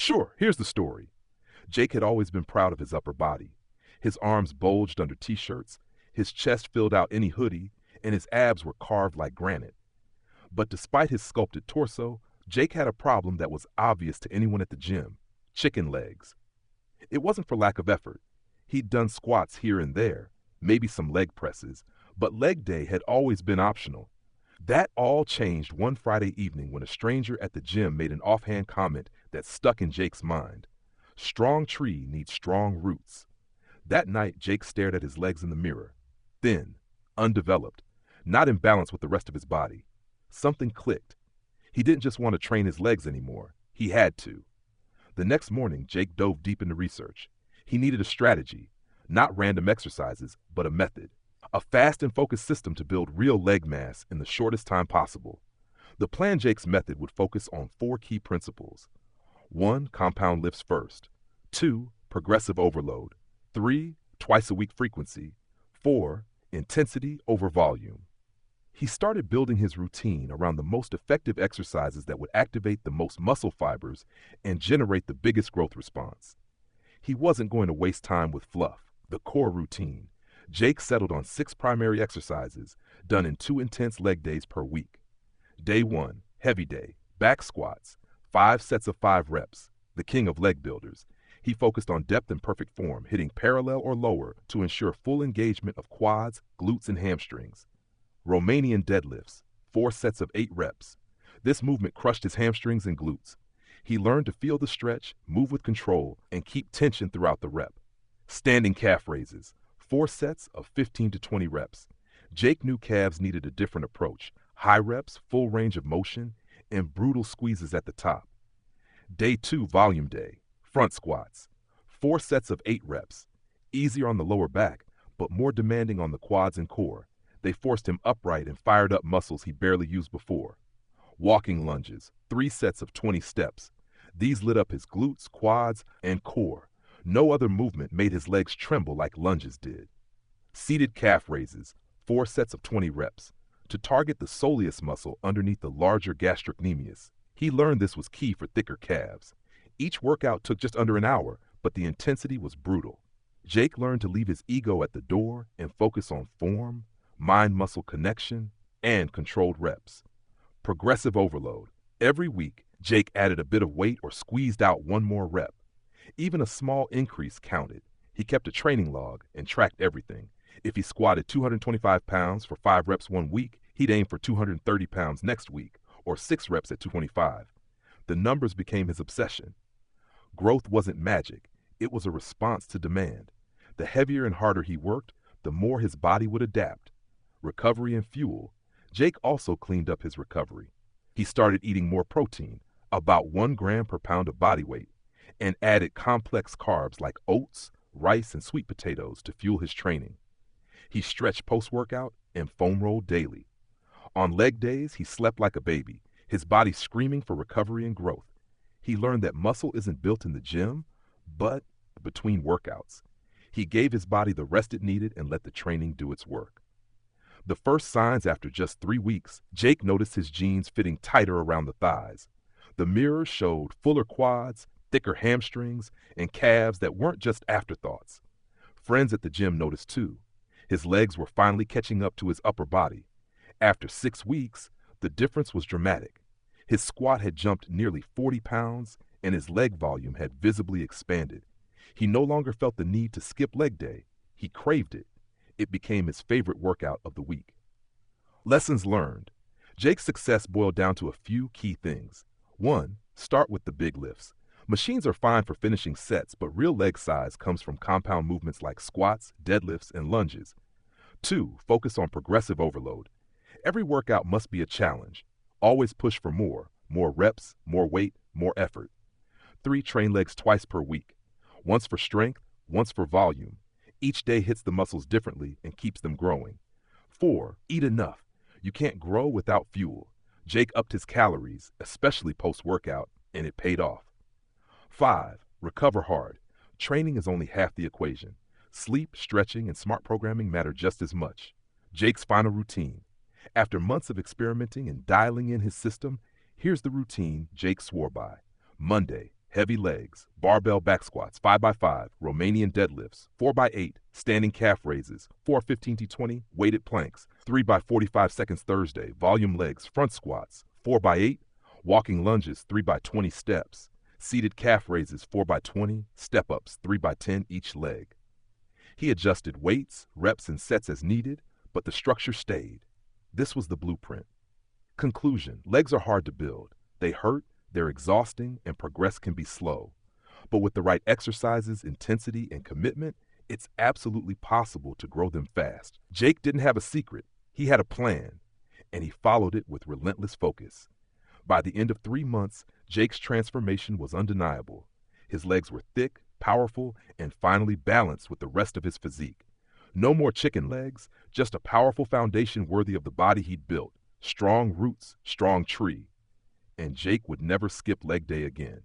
Sure, here's the story. Jake had always been proud of his upper body. His arms bulged under t-shirts, his chest filled out any hoodie, and his abs were carved like granite. But despite his sculpted torso, Jake had a problem that was obvious to anyone at the gym: chicken legs. It wasn't for lack of effort. He'd done squats here and there, maybe some leg presses, but leg day had always been optional. That all changed one Friday evening when a stranger at the gym made an offhand comment that stuck in Jake's mind. Strong tree needs strong roots. That night, Jake stared at his legs in the mirror. Thin, undeveloped, not in balance with the rest of his body. Something clicked. He didn't just want to train his legs anymore. He had to. The next morning, Jake dove deep into research. He needed a strategy, not random exercises, but a method. A fast and focused system to build real leg mass in the shortest time possible. The plan Jake's method would focus on 4 key principles. 1. Compound lifts first. 2. Progressive overload. 3. Twice a week frequency. 4. Intensity over volume. He started building his routine around the most effective exercises that would activate the most muscle fibers and generate the biggest growth response. He wasn't going to waste time with fluff, the core routine. Jake settled on 6 primary exercises, done in 2 intense leg days per week. Day 1, heavy day, back squats, 5 sets of 5 reps, the king of leg builders. He focused on depth and perfect form, hitting parallel or lower to ensure full engagement of quads, glutes, and hamstrings. Romanian deadlifts, 4 sets of 8 reps. This movement crushed his hamstrings and glutes. He learned to feel the stretch, move with control, and keep tension throughout the rep. Standing calf raises, 4 sets of 15 to 20 reps. Jake knew calves needed a different approach: high reps, full range of motion, and brutal squeezes at the top. Day 2, volume day, front squats, 4 sets of 8 reps. Easier on the lower back, but more demanding on the quads and core. They forced him upright and fired up muscles he barely used before. Walking lunges, 3 sets of 20 steps. These lit up his glutes, quads, and core. No other movement made his legs tremble like lunges did. Seated calf raises, 4 sets of 20 reps, to target the soleus muscle underneath the larger gastrocnemius. He learned this was key for thicker calves. Each workout took just under an hour, but the intensity was brutal. Jake learned to leave his ego at the door and focus on form, mind-muscle connection, and controlled reps. Progressive overload. Every week, Jake added a bit of weight or squeezed out 1 more rep. Even a small increase counted. He kept a training log and tracked everything. If he squatted 225 pounds for 5 reps one week, he'd aim for 230 pounds next week, or 6 reps at 225. The numbers became his obsession. Growth wasn't magic. It was a response to demand. The heavier and harder he worked, the more his body would adapt. Recovery and fuel. Jake also cleaned up his recovery. He started eating more protein, about 1 gram per pound of body weight, and added complex carbs like oats, rice, and sweet potatoes to fuel his training. He stretched post-workout and foam rolled daily. On leg days, he slept like a baby, his body screaming for recovery and growth. He learned that muscle isn't built in the gym, but between workouts. He gave his body the rest it needed and let the training do its work. The first signs after just 3 weeks, Jake noticed his jeans fitting tighter around the thighs. The mirrors showed fuller quads, thicker hamstrings, and calves that weren't just afterthoughts. Friends at the gym noticed too. His legs were finally catching up to his upper body. After 6 weeks, the difference was dramatic. His squat had jumped nearly 40 pounds, and his leg volume had visibly expanded. He no longer felt the need to skip leg day. He craved it. It became his favorite workout of the week. Lessons learned. Jake's success boiled down to a few key things. 1. Start with the big lifts. Machines are fine for finishing sets, but real leg size comes from compound movements like squats, deadlifts, and lunges. 2. Focus on progressive overload. Every workout must be a challenge. Always push for more reps, more weight, more effort. 3. Train legs twice per week. Once for strength, once for volume. Each day hits the muscles differently and keeps them growing. 4. Eat enough. You can't grow without fuel. Jake upped his calories, especially post-workout, and it paid off. 5. Recover hard. Training is only half the equation. Sleep, stretching, and smart programming matter just as much. Jake's final routine. After months of experimenting and dialing in his system, here's the routine Jake swore by. Monday, heavy legs, barbell back squats, 5x5, Romanian deadlifts, 4x8, standing calf raises, 4 15-20, weighted planks, 3x45 seconds Thursday, volume legs, front squats, 4x8, walking lunges, 3x20 steps, seated calf raises, 4x20, step-ups, 3x10 each leg. He adjusted weights, reps, and sets as needed, but the structure stayed. This was the blueprint. Conclusion: legs are hard to build. They hurt, they're exhausting, and progress can be slow. But with the right exercises, intensity, and commitment, it's absolutely possible to grow them fast. Jake didn't have a secret. He had a plan, and he followed it with relentless focus. By the end of 3 months, Jake's transformation was undeniable. His legs were thick, powerful, and finally balanced with the rest of his physique. No more chicken legs, just a powerful foundation worthy of the body he'd built. Strong roots, strong tree. And Jake would never skip leg day again.